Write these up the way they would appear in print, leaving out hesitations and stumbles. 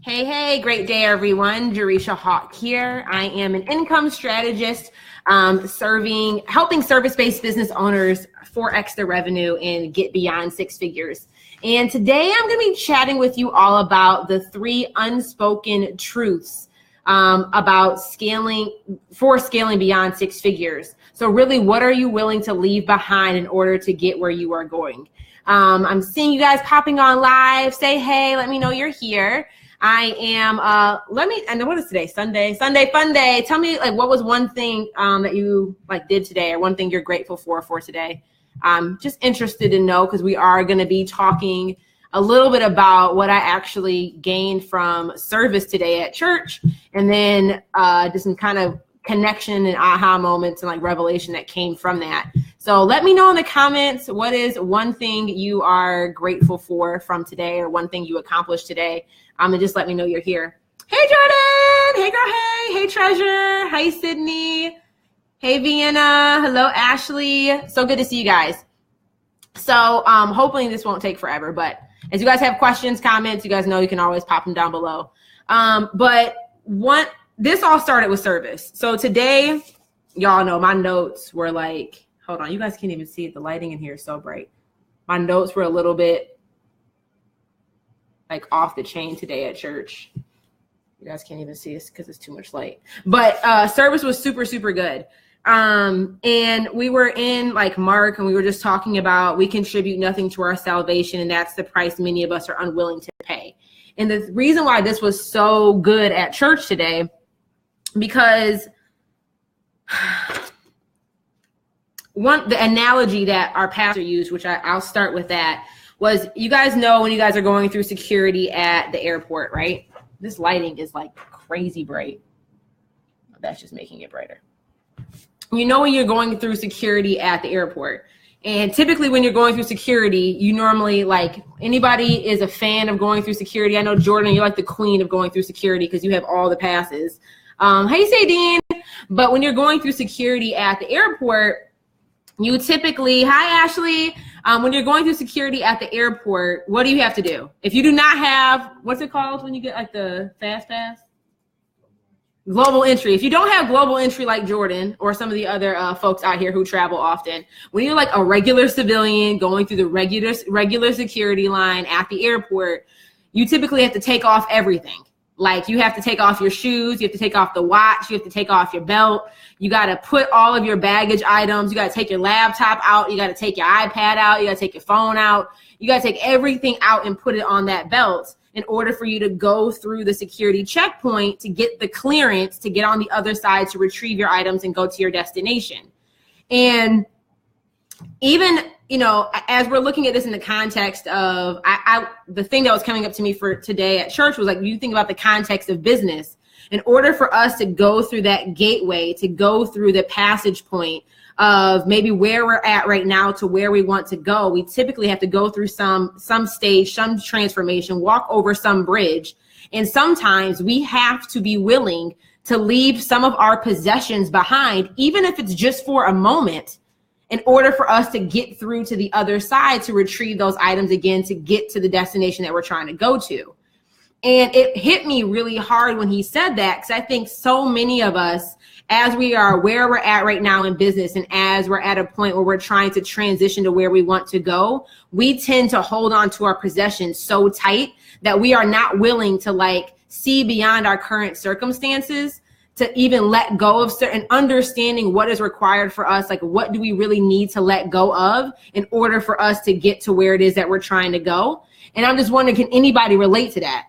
Hey, great day, everyone. Jerisha Hawk here. I am an income strategist helping service-based business owners 4X their revenue and get beyond six figures. And today I'm going to be chatting with you all about the 3 unspoken truths about scaling beyond six figures. So really, what are you willing to leave behind in order to get where you are going? I'm seeing you guys popping on live. Say hey, let me know you're here. I am, I know what is today? Sunday fun day. Tell me what was one thing that you did today, or one thing you're grateful for today. I'm just interested to know, because we are going to be talking a little bit about what I actually gained from service today at church, and then just some kind of connection and aha moments and revelation that came from that. So let me know in the comments, what is one thing you are grateful for from today, or one thing you accomplished today. And just let me know you're here. Hey, Jordan. Hey, girl. Hey, Treasure. Hey, Sydney. Hey, Vienna. Hello, Ashley. So good to see you guys. So hopefully this won't take forever, but as you guys have questions, comments, you guys know you can always pop them down below. This all started with service. So today, y'all know my notes were hold on, you guys can't even see it. The lighting in here is so bright. My notes were a little bit off the chain today at church. You guys can't even see this because it's too much light. But service was super, super good. And we were in Mark, and we were just talking about we contribute nothing to our salvation, and that's the price many of us are unwilling to pay. And the reason why this was so good at church today, because the analogy that our pastor used, which I'll start with that, was you guys know when you guys are going through security at the airport, right? This lighting is crazy bright. That's just making it brighter. You know when you're going through security at the airport, and typically when you're going through security, you normally anybody is a fan of going through security. I know, Jordan, you're the queen of going through security because you have all the passes. Hey, Sadine. But when you're going through security at the airport, you typically, hi, Ashley. When you're going through security at the airport, what do you have to do? If you do not have, what's it called when you get the fast pass? Global entry. If you don't have global entry like Jordan or some of the other folks out here who travel often, when you're a regular civilian going through the regular security line at the airport, you typically have to take off everything. You have to take off your shoes, you have to take off the watch, you have to take off your belt, you got to put all of your baggage items, you got to take your laptop out, you got to take your iPad out, you got to take your phone out, you got to take everything out and put it on that belt in order for you to go through the security checkpoint to get the clearance to get on the other side to retrieve your items and go to your destination. And even, as we're looking at this in the context of, the thing that was coming up to me for today at church was you think about the context of business. In order for us to go through that gateway, to go through the passage point of maybe where we're at right now to where we want to go, we typically have to go through some stage, some transformation, walk over some bridge. And sometimes we have to be willing to leave some of our possessions behind, even if it's just for a moment, in order for us to get through to the other side, to retrieve those items again, to get to the destination that we're trying to go to. And it hit me really hard when he said that, because I think so many of us, as we are where we're at right now in business, and as we're at a point where we're trying to transition to where we want to go, we tend to hold on to our possessions so tight that we are not willing to see beyond our current circumstances, to even let go of certain, understanding what is required for us, what do we really need to let go of in order for us to get to where it is that we're trying to go. And I'm just wondering, can anybody relate to that?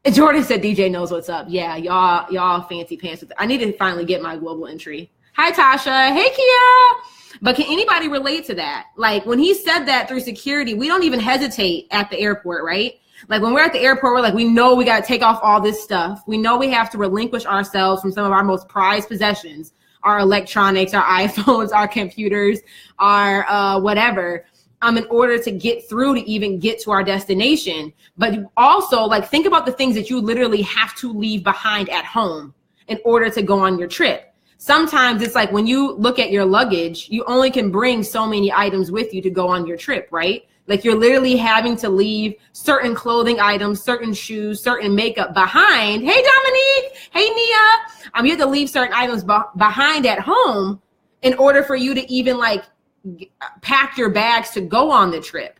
And Jordan said DJ knows what's up. Yeah, y'all fancy pants. I need to finally get my global entry. Hi, Tasha. Hey, Kia. But can anybody relate to that? When he said that through security, we don't even hesitate at the airport, right? When we're at the airport, we're we know we got to take off all this stuff. We know we have to relinquish ourselves from some of our most prized possessions, our electronics, our iPhones, our computers, our whatever, in order to get through to even get to our destination. But also, think about the things that you literally have to leave behind at home in order to go on your trip. Sometimes it's when you look at your luggage, you only can bring so many items with you to go on your trip, right? Like you're literally having to leave certain clothing items, certain shoes, certain makeup behind. Hey, Dominique. Hey, Nia. You have to leave certain items behind at home in order for you to even like pack your bags to go on the trip.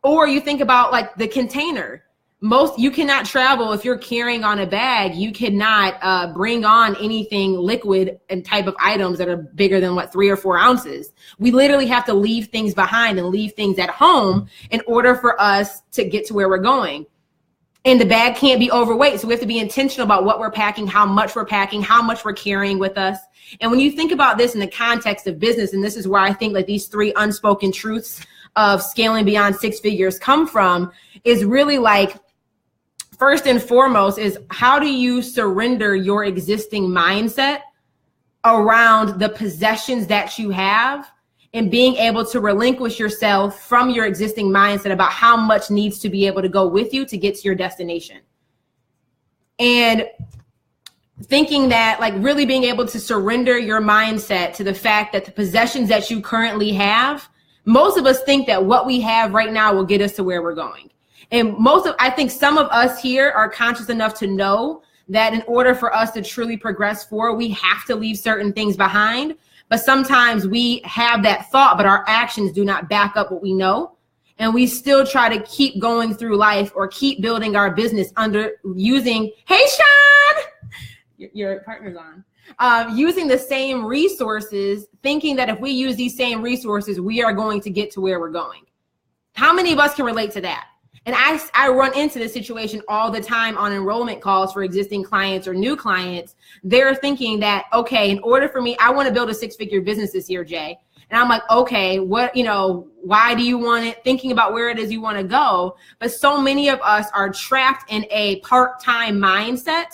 Or you think about like the container. You cannot travel if you're carrying on a bag. You cannot bring on anything liquid and type of items that are bigger than 3 or 4 ounces. We literally have to leave things behind and leave things at home in order for us to get to where we're going. And the bag can't be overweight. So we have to be intentional about what we're packing, how much we're carrying with us. And when you think about this in the context of business, and this is where I think like these 3 unspoken truths of scaling beyond 6 figures come from, is really like, first and foremost is how do you surrender your existing mindset around the possessions that you have and being able to relinquish yourself from your existing mindset about how much needs to be able to go with you to get to your destination. And thinking that like really being able to surrender your mindset to the fact that the possessions that you currently have, most of us think that what we have right now will get us to where we're going. And I think some of us here are conscious enough to know that in order for us to truly progress forward, we have to leave certain things behind. But sometimes we have that thought, but our actions do not back up what we know. And we still try to keep going through life or keep building our business using, hey, Sean, your partner's on, using the same resources, thinking that if we use these same resources, we are going to get to where we're going. How many of us can relate to that? And I run into this situation all the time on enrollment calls for existing clients or new clients. They're thinking that, okay, in order for me, I want to build a 6-figure business this year, Jay. And I'm like, okay, why do you want it? Thinking about where it is you want to go. But so many of us are trapped in a part-time mindset,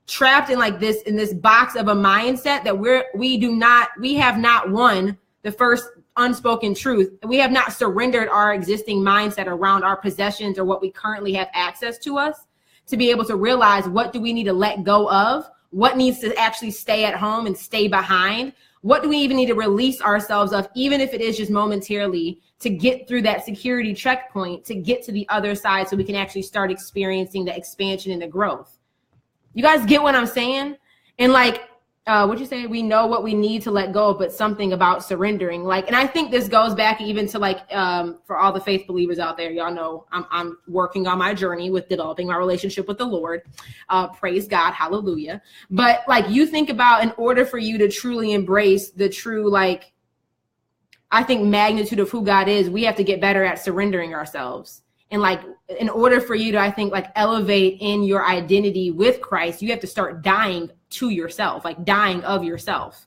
trapped in in this box of a mindset that we have not won the first unspoken truth. We have not surrendered our existing mindset around our possessions or what we currently have access to us to be able to realize what do we need to let go of, what needs to actually stay at home and stay behind, what do we even need to release ourselves of, even if it is just momentarily, to get through that security checkpoint, to get to the other side so we can actually start experiencing the expansion and the growth. You guys get what I'm saying? And what'd you say? We know what we need to let go of, but something about surrendering. And I think this goes back even to for all the faith believers out there, y'all know I'm working on my journey with developing my relationship with the Lord. Praise God, hallelujah. But you think about, in order for you to truly embrace the true, I think magnitude of who God is, we have to get better at surrendering ourselves. And in order for you to, I think, elevate in your identity with Christ, you have to start dying to yourself, dying of yourself.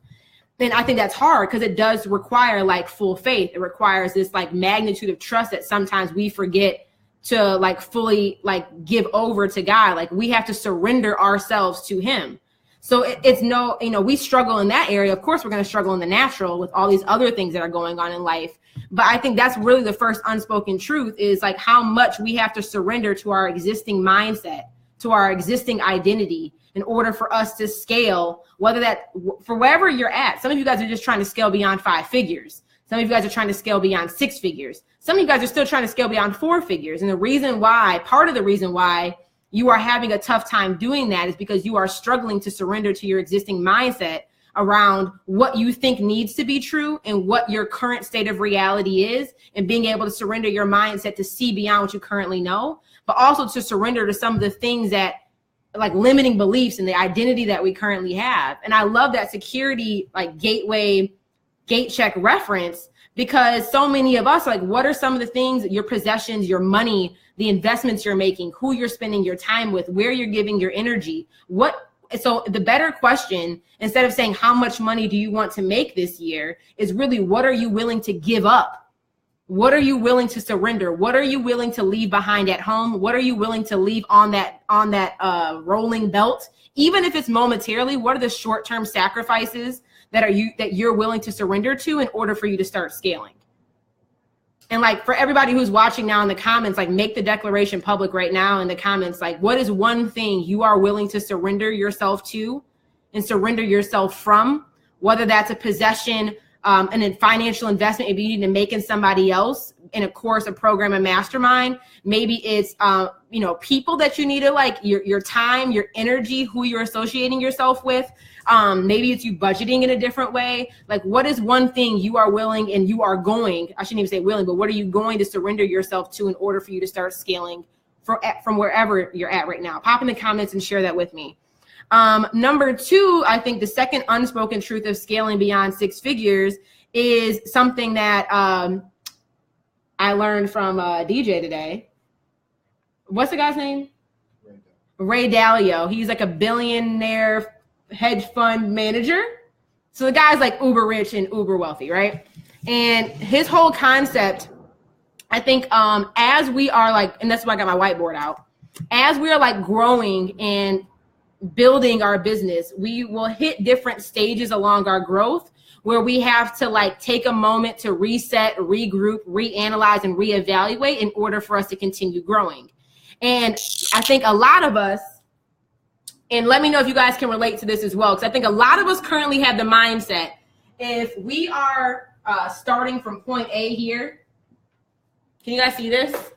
And I think that's hard because it does require full faith. It requires this magnitude of trust that sometimes we forget to fully give over to God. We have to surrender ourselves to him. So it's we struggle in that area. Of course, we're going to struggle in the natural with all these other things that are going on in life. But I think that's really the first unspoken truth is how much we have to surrender to our existing mindset, to our existing identity in order for us to scale, whether that for wherever you're at. Some of you guys are just trying to scale beyond 5 figures. Some of you guys are trying to scale beyond 6 figures. Some of you guys are still trying to scale beyond 4 figures. And part of the reason why you are having a tough time doing that is because you are struggling to surrender to your existing mindset around what you think needs to be true and what your current state of reality is, and being able to surrender your mindset to see beyond what you currently know, but also to surrender to some of the things that limiting beliefs and the identity that we currently have. And I love that security, gateway, gate check reference, because so many of us, what are some of the things, your possessions, your money, the investments you're making, who you're spending your time with, where you're giving your energy, so the better question, instead of saying how much money do you want to make this year, is really what are you willing to give up? What are you willing to surrender? What are you willing to leave behind at home? What are you willing to leave on that rolling belt? Even if it's momentarily, what are the short-term sacrifices that you're willing to surrender to in order for you to start scaling? And for everybody who's watching now in the comments, make the declaration public right now in the comments. What is one thing you are willing to surrender yourself to and surrender yourself from? Whether that's a possession, and a financial investment maybe you need to make in somebody else in a course, a program, a mastermind. Maybe it's, people that you need to like your time, your energy, who you're associating yourself with. Maybe it's you budgeting in a different way. Like, what is one thing you are willing and you are going, I shouldn't even say willing, but what are you going to surrender yourself to in order for you to start scaling from wherever you're at right now? Pop in the comments and share that with me. Number 2, I think the second unspoken truth of scaling beyond 6 figures is something that I learned from DJ today. What's the guy's name? Ray Dalio. He's like a billionaire hedge fund manager. So the guy's like uber rich and uber wealthy, right? And his whole concept, I think, as we are like, and that's why I got my whiteboard out, as we are like growing and building our business, we will hit different stages along our growth where we have to like take a moment to reset, regroup, reanalyze, and reevaluate in order for us to continue growing. And I think a lot of us, and let me know if you guys can relate to this as well, because I think a lot of us currently have the mindset, if we are starting from point A here, can you guys see this?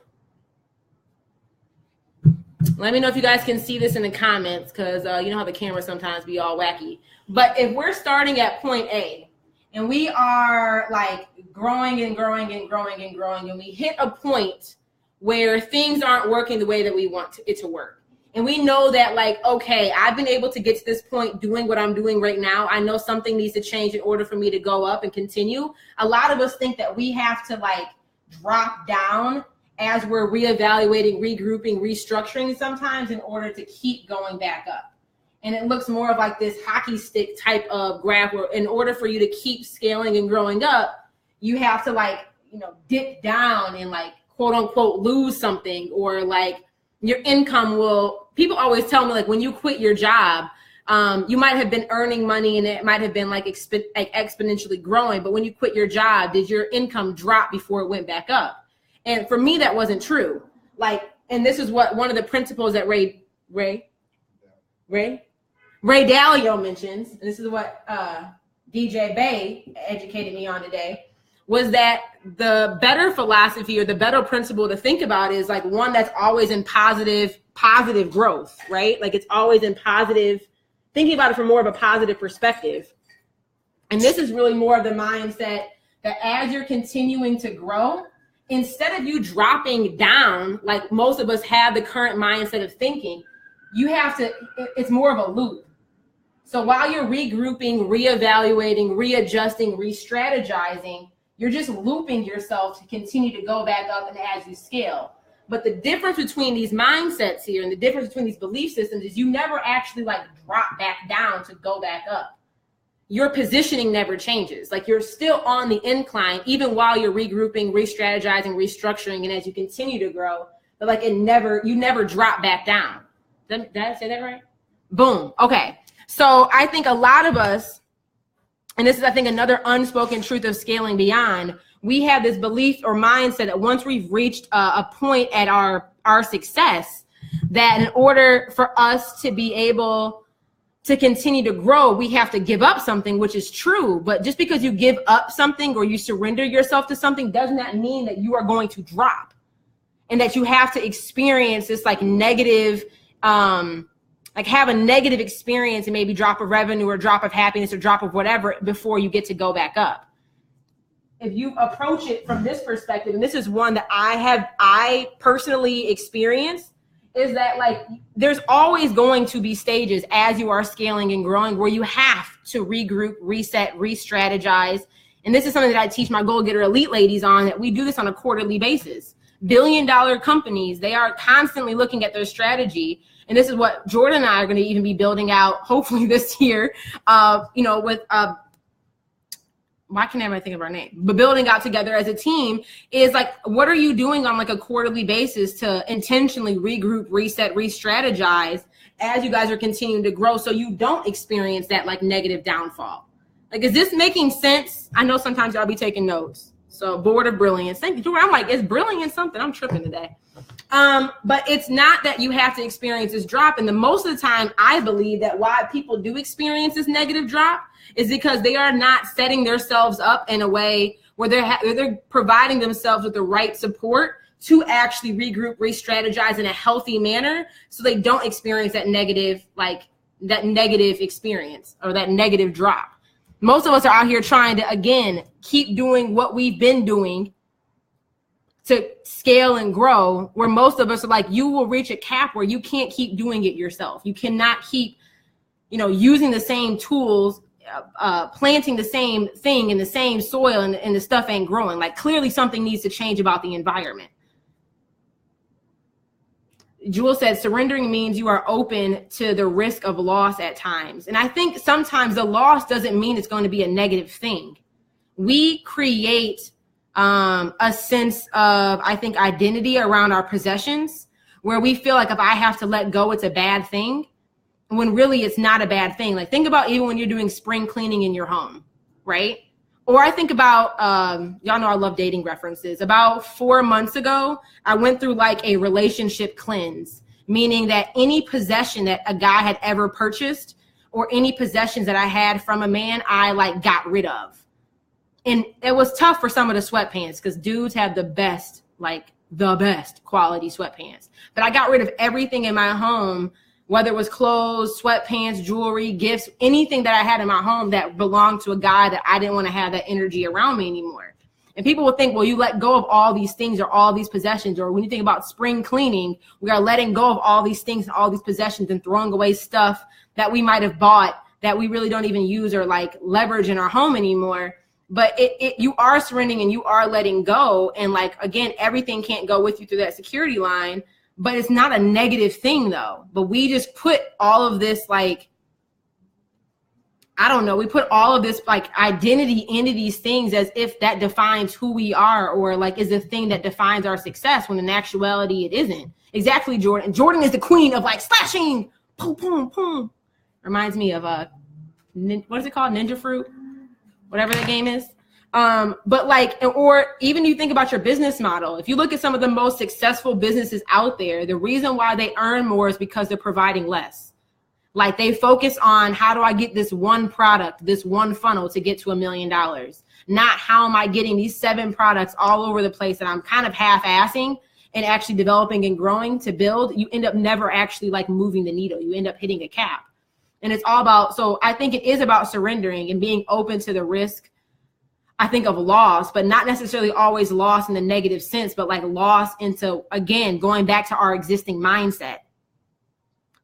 Let me know if you guys can see this in the comments, because you know how the camera sometimes be all wacky. But if we're starting at point A and we are like growing and growing and growing and growing, and we hit a point where things aren't working the way that we want it to work. And we know that like, okay, I've been able to get to this point doing what I'm doing right now. I know something needs to change in order for me to go up and continue. A lot of us think that we have to like drop down as we're reevaluating, regrouping, restructuring sometimes in order to keep going back up. And it looks more of like this hockey stick type of graph where in order for you to keep scaling and growing up, you have to like, dip down and like, quote unquote, lose something, or like your income will, people always tell me like when you quit your job, you might have been earning money and it might have been like exponentially growing, but when you quit your job, did your income drop before it went back up? And for me, that wasn't true. Like, and this is what one of the principles that Ray Dalio mentions, and this is what DJ Bay educated me on today, was that the better philosophy or the better principle to think about is like one that's always in positive growth, right? Like it's always in positive, thinking about it from more of a positive perspective. And this is really more of the mindset that as you're continuing to grow, instead of you dropping down, like most of us have the current mindset of thinking, you have to, it's more of a loop. So while you're regrouping, reevaluating, readjusting, re-strategizing, you're just looping yourself to continue to go back up and as you scale. But the difference between these mindsets here and the difference between these belief systems is you never actually like drop back down to go back up. Your positioning never changes. Like you're still on the incline, even while you're regrouping, re-strategizing, restructuring, and as you continue to grow, but like you never drop back down. Did I say that right? Boom. Okay. So I think a lot of us, and this is, I think, another unspoken truth of scaling beyond, we have this belief or mindset that once we've reached a point at our success, that in order for us to be able to continue to grow, we have to give up something, which is true. But just because you give up something or you surrender yourself to something does not mean that you are going to drop and that you have to experience this like negative, like have a negative experience and maybe drop of revenue or drop of happiness or drop of whatever before you get to go back up. If you approach it from this perspective, and this is one that I personally experienced, is that like there's always going to be stages as you are scaling and growing where you have to regroup, reset, re-strategize. And this is something that I teach my Goal Getter Elite ladies on, that we do this on a quarterly basis. Billion-dollar companies, they are constantly looking at their strategy. And this is what Jordan and I are going to even be building out, hopefully this year, with why can't I think of our name? But building out together as a team is like, what are you doing on like a quarterly basis to intentionally regroup, reset, re-strategize as you guys are continuing to grow so you don't experience that like negative downfall? Like, is this making sense? I know sometimes y'all be taking notes. So board of brilliance. Thank you, Jordan. I'm like, is brilliance something? I'm tripping today. But it's not that you have to experience this drop. And the most of the time, I believe that why people do experience this negative drop is because they are not setting themselves up in a way where they're providing themselves with the right support to actually regroup, re-strategize in a healthy manner, so they don't experience that negative experience or that negative drop. Most of us are out here trying to, again, keep doing what we've been doing to scale and grow, where most of us are like, you will reach a cap where you can't keep doing it yourself. You cannot keep, using the same tools, planting the same thing in the same soil, and the stuff ain't growing. Like, clearly something needs to change about the environment. Jewel said, surrendering means you are open to the risk of loss at times. And I think sometimes the loss doesn't mean it's going to be a negative thing. We create a sense of, I think, identity around our possessions, where we feel like if I have to let go, it's a bad thing, when really it's not a bad thing. Like, think about even when you're doing spring cleaning in your home, right? Or I think about, y'all know I love dating references. About 4 months ago, I went through like a relationship cleanse, meaning that any possession that a guy had ever purchased or any possessions that I had from a man, I like got rid of. And it was tough for some of the sweatpants because dudes have the best quality sweatpants. But I got rid of everything in my home, whether it was clothes, sweatpants, jewelry, gifts, anything that I had in my home that belonged to a guy that I didn't want to have that energy around me anymore. And people will think, well, you let go of all these things or all these possessions. Or when you think about spring cleaning, we are letting go of all these things and all these possessions and throwing away stuff that we might have bought that we really don't even use or like leverage in our home anymore. But you are surrendering and you are letting go. And like, again, everything can't go with you through that security line. But it's not a negative thing, though. But we just put all of this, like, I don't know, we put all of this, like, identity into these things as if that defines who we are or, like, is the thing that defines our success, when in actuality it isn't. Exactly, Jordan. Jordan is the queen of, like, slashing. Boom, boom, boom. Reminds me of, what is it called? Ninja Fruit? Whatever the game is. But like, or even you think about your business model. If you look at some of the most successful businesses out there, the reason why they earn more is because they're providing less. Like, they focus on, how do I get this one product, this one funnel to get to $1 million? Not how am I getting these 7 products all over the place that I'm kind of half-assing and actually developing and growing to build. You end up never actually like moving the needle. You end up hitting a cap. And it's all about, so I think it is about surrendering and being open to the risk, I think, of loss, but not necessarily always loss in the negative sense, but like loss into, again, going back to our existing mindset.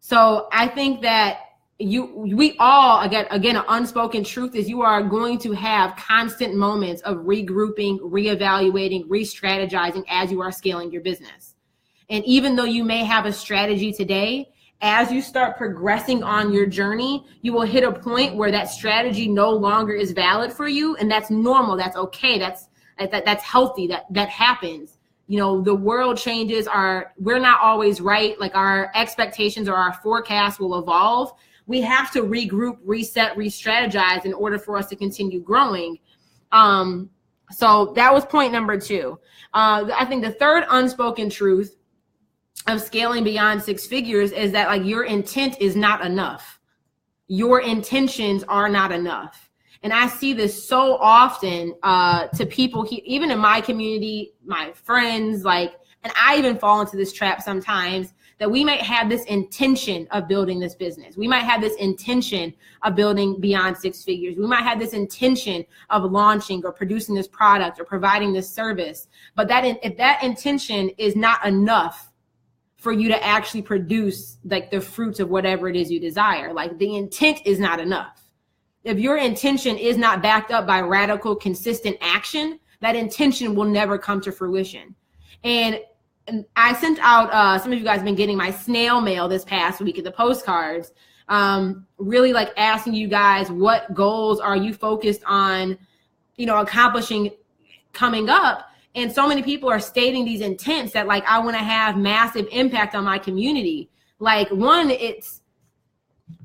So I think that we all, again, an unspoken truth is you are going to have constant moments of regrouping, reevaluating, re-strategizing as you are scaling your business. And even though you may have a strategy today, as you start progressing on your journey, you will hit a point where that strategy no longer is valid for you. And that's normal. That's okay. That's healthy. That happens. The world changes. We're not always right. Like, our expectations or our forecasts will evolve. We have to regroup, reset, re-strategize in order for us to continue growing. So that was point number 2. I think the third unspoken truth of scaling beyond 6 figures is that, like, your intent is not enough. Your intentions are not enough. And I see this so often to people, even in my community, my friends, like, and I even fall into this trap sometimes, that we might have this intention of building this business. We might have this intention of building beyond 6 figures. We might have this intention of launching or producing this product or providing this service. But if that intention is not enough for you to actually produce like the fruits of whatever it is you desire, like, the intent is not enough. If your intention is not backed up by radical, consistent action, that intention will never come to fruition. And I sent out, some of you guys have been getting my snail mail this past week at the postcards, really like asking you guys, what goals are you focused on, accomplishing coming up? And so many people are stating these intents that, like, I want to have massive impact on my community. Like, one, it's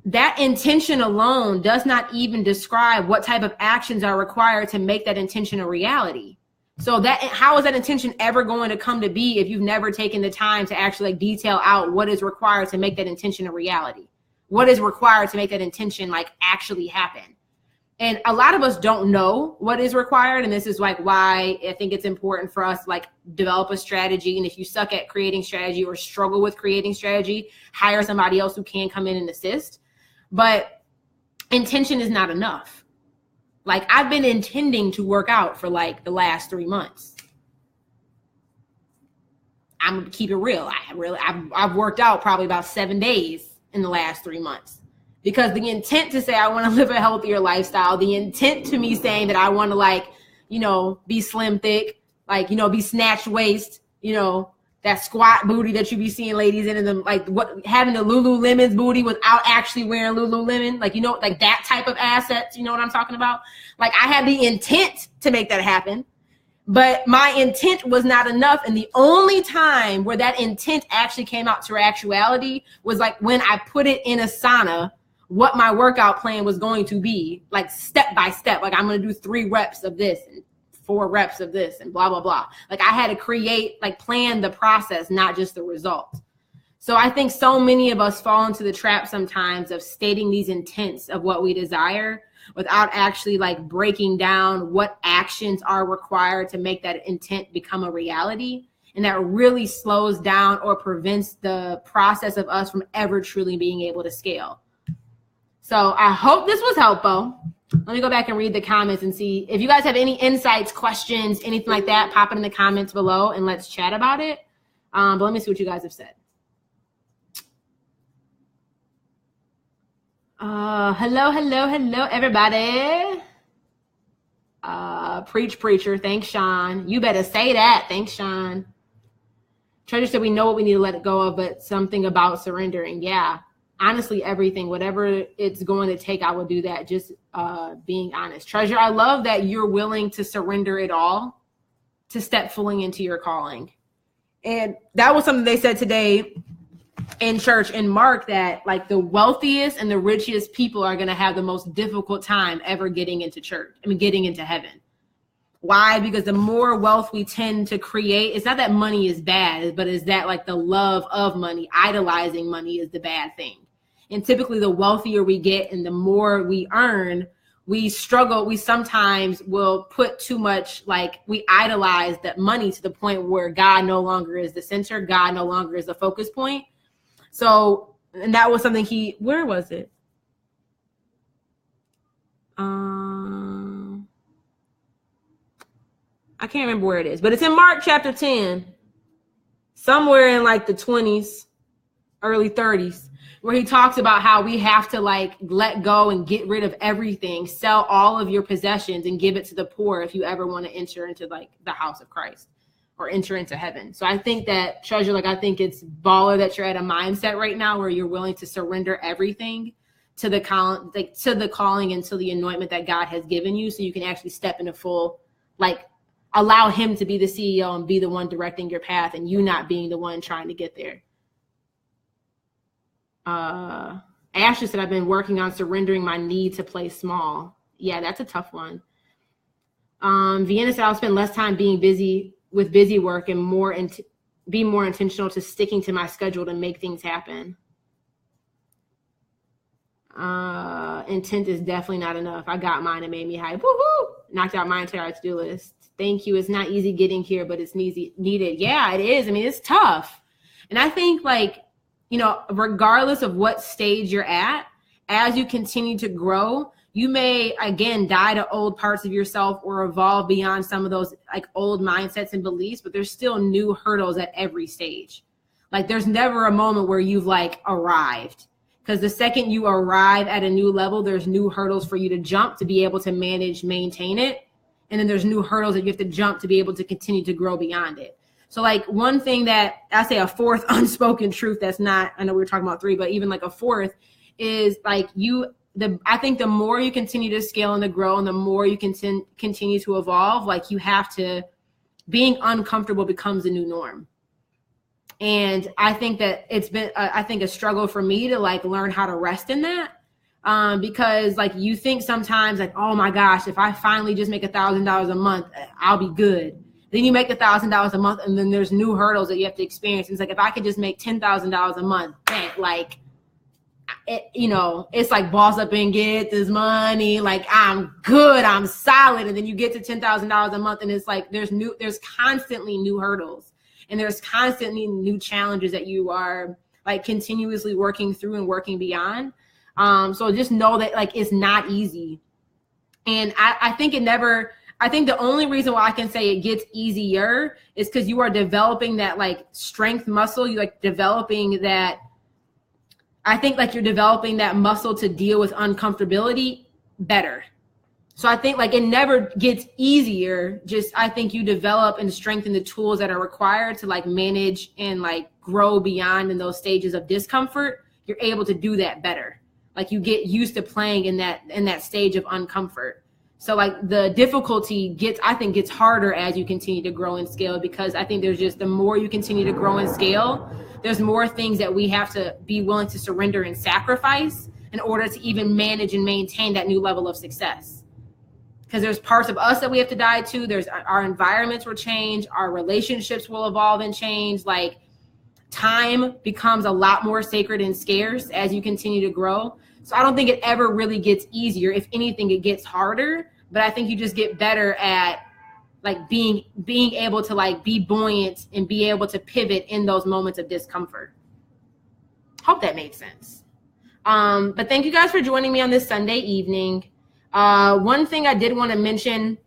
that intention alone does not even describe what type of actions are required to make that intention a reality. So that, how is that intention ever going to come to be if you've never taken the time to actually like detail out what is required to make that intention a reality? What is required to make that intention like actually happen? And a lot of us don't know what is required. And this is like why I think it's important for us to like develop a strategy. And if you suck at creating strategy or struggle with creating strategy, hire somebody else who can come in and assist. But intention is not enough. Like I've been intending to work out for like the last 3 months. I'm gonna keep it real. I've worked out probably about 7 days in the last 3 months, because the intent to say I want to live a healthier lifestyle, the intent to me saying that I want to like, you know, be slim thick, like, you know, be snatched waist, you know, that squat booty that you be seeing ladies in them, like what having the Lululemon's booty without actually wearing Lululemon, like, you know, like that type of assets, you know what I'm talking about? Like I had the intent to make that happen, but my intent was not enough. And the only time where that intent actually came out to actuality was like when I put it in Asana, what my workout plan was going to be, like step by step. Like I'm going to do 3 reps of this and 4 reps of this and blah, blah, blah. Like I had to create, like plan the process, not just the result. So I think so many of us fall into the trap sometimes of stating these intents of what we desire without actually like breaking down what actions are required to make that intent become a reality. And that really slows down or prevents the process of us from ever truly being able to scale. So I hope this was helpful. Let me go back and read the comments and see if you guys have any insights, questions, anything like that. Pop it in the comments below and let's chat about it. But let me see what you guys have said. Hello, everybody. Preach, preacher. Thanks, Sean. You better say that. Thanks, Sean. Treasure said we know what we need to let it go of, but something about surrendering. Yeah. Honestly, everything, whatever it's going to take, I will do that. Just being honest. Treasure, I love that you're willing to surrender it all to step fully into your calling. And that was something they said today in church in Mark, that like the wealthiest and the richest people are going to have the most difficult time ever getting into church. I mean, getting into heaven. Why? Because the more wealth we tend to create, it's not that money is bad, but is that like the love of money, idolizing money is the bad thing. And typically the wealthier we get and the more we earn, we struggle. We sometimes will put too much, like we idolize that money to the point where God no longer is the center. God no longer is the focus point. So, and that was something where was it? I can't remember where it is, but it's in Mark chapter 10, somewhere in like the 20s, early 30s, where he talks about how we have to like let go and get rid of everything, sell all of your possessions and give it to the poor if you ever want to enter into like the house of Christ or enter into heaven. So I think that, Treasure, like I think it's baller that you're at a mindset right now where you're willing to surrender everything to the calling and to the anointment that God has given you, so you can actually step into full, like allow him to be the CEO and be the one directing your path and you not being the one trying to get there. Ashley said, I've been working on surrendering my need to play small. Yeah, that's a tough one. Vienna said, I'll spend less time being busy with busy work and be more intentional to sticking to my schedule to make things happen. Intent is definitely not enough. I got mine. It made me hype. Woo-hoo! Knocked out my entire to-do list. Thank you. It's not easy getting here, but it's needed. Yeah, it is. I mean, it's tough. And I think like, you know, regardless of what stage you're at, as you continue to grow, you may, again, die to old parts of yourself or evolve beyond some of those like old mindsets and beliefs, but there's still new hurdles at every stage. Like there's never a moment where you've like arrived, because the second you arrive at a new level, there's new hurdles for you to jump to be able to maintain it. And then there's new hurdles that you have to jump to be able to continue to grow beyond it. So like one thing that I say, a fourth unspoken truth that's not, I know we were talking about 3, but even like a fourth is like I think the more you continue to scale and to grow and the more you continue to evolve, like you have to, being uncomfortable becomes a new norm. And I think that it's been, I think a struggle for me to like learn how to rest in that. Because like you think sometimes like, oh my gosh, if I finally just make $1,000 a month, I'll be good. Then you make $1,000 a month, and then there's new hurdles that you have to experience. It's like, if I could just make $10,000 a month, bang, like, it's like boss up and get this money. Like, I'm good, I'm solid. And then you get to $10,000 a month, and it's like, there's constantly new hurdles, and there's constantly new challenges that you are like continuously working through and working beyond. So just know that like, it's not easy. And I think the only reason why I can say it gets easier is because you are developing that like strength muscle. You like developing that. I think like you're developing that muscle to deal with uncomfortability better. So I think like it never gets easier. Just, I think you develop and strengthen the tools that are required to like manage and like grow beyond in those stages of discomfort. You're able to do that better. Like you get used to playing in that stage of uncomfort. So like the difficulty gets harder as you continue to grow and scale, because I think there's just, the more you continue to grow and scale, there's more things that we have to be willing to surrender and sacrifice in order to even manage and maintain that new level of success. Because there's parts of us that we have to die to. There's our environments will change. Our relationships will evolve and change. Like, time becomes a lot more sacred and scarce as you continue to grow. So I don't think it ever really gets easier. If anything, it gets harder. But I think you just get better at like being able to like be buoyant and be able to pivot in those moments of discomfort. Hope that made sense. But thank you guys for joining me on this Sunday evening. One thing I did want to mention,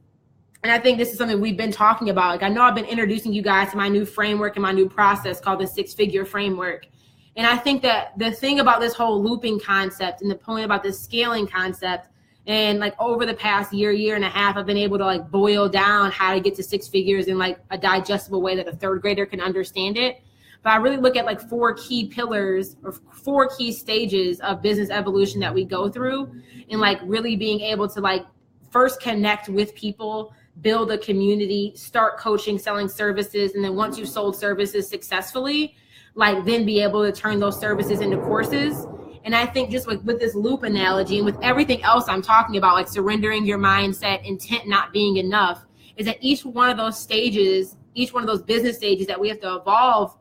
and I think this is something we've been talking about. Like, I know I've been introducing you guys to my new framework and my new process called the 6-figure framework. And I think that the thing about this whole looping concept and the point about this scaling concept, and like over the past year and a half, I've been able to like boil down how to get to 6 figures in like a digestible way that a third grader can understand it. But I really look at like 4 key pillars or 4 key stages of business evolution that we go through, and like really being able to like first connect with people, build a community, start coaching, selling services. And then once you've sold services successfully, like then be able to turn those services into courses. And I think just with this loop analogy and with everything else I'm talking about, like surrendering your mindset, intent not being enough, is that each one of those stages, each one of those business stages that we have to evolve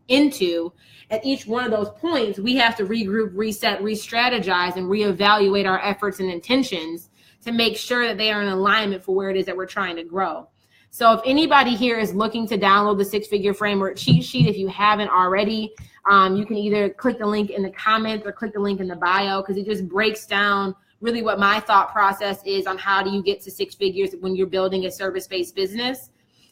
into, at each one of those points, we have to regroup, reset, re-strategize, and reevaluate our efforts and intentions to make sure that they are in alignment for where it is that we're trying to grow. So if anybody here is looking to download the 6-figure framework cheat sheet, if you haven't already, you can either click the link in the comments or click the link in the bio, because it just breaks down really what my thought process is on how do you get to 6 figures when you're building a service-based business.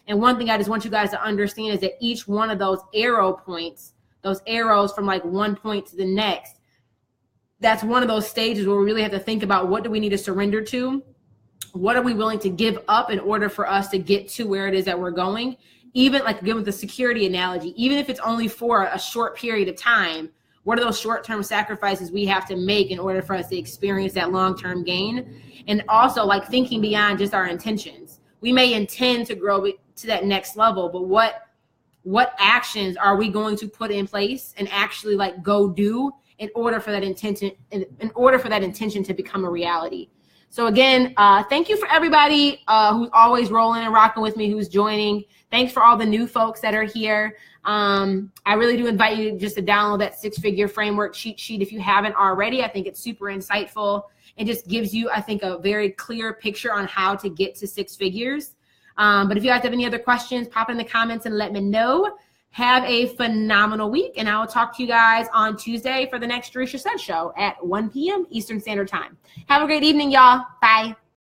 And one thing I just want you guys to understand is that each one of those arrow points, those arrows from like one point to the next, that's one of those stages where we really have to think about, what do we need to surrender to? What are we willing to give up in order for us to get to where it is that we're going? Even like given the security analogy, even if it's only for a short period of time, what are those short-term sacrifices we have to make in order for us to experience that long-term gain? And also like thinking beyond just our intentions. We may intend to grow to that next level, but what actions are we going to put in place and actually like go do in order for that intention to become a reality? So again, thank you for everybody who's always rolling and rocking with me, who's joining. Thanks for all the new folks that are here. I really do invite you just to download that 6-figure framework cheat sheet if you haven't already. I think it's super insightful and just gives you, I think, a very clear picture on how to get to 6 figures. But if you guys have any other questions, pop in the comments and let me know. Have a phenomenal week, and I will talk to you guys on Tuesday for the next Jerisha Said Show at 1 p.m. Eastern Standard Time. Have a great evening, y'all. Bye.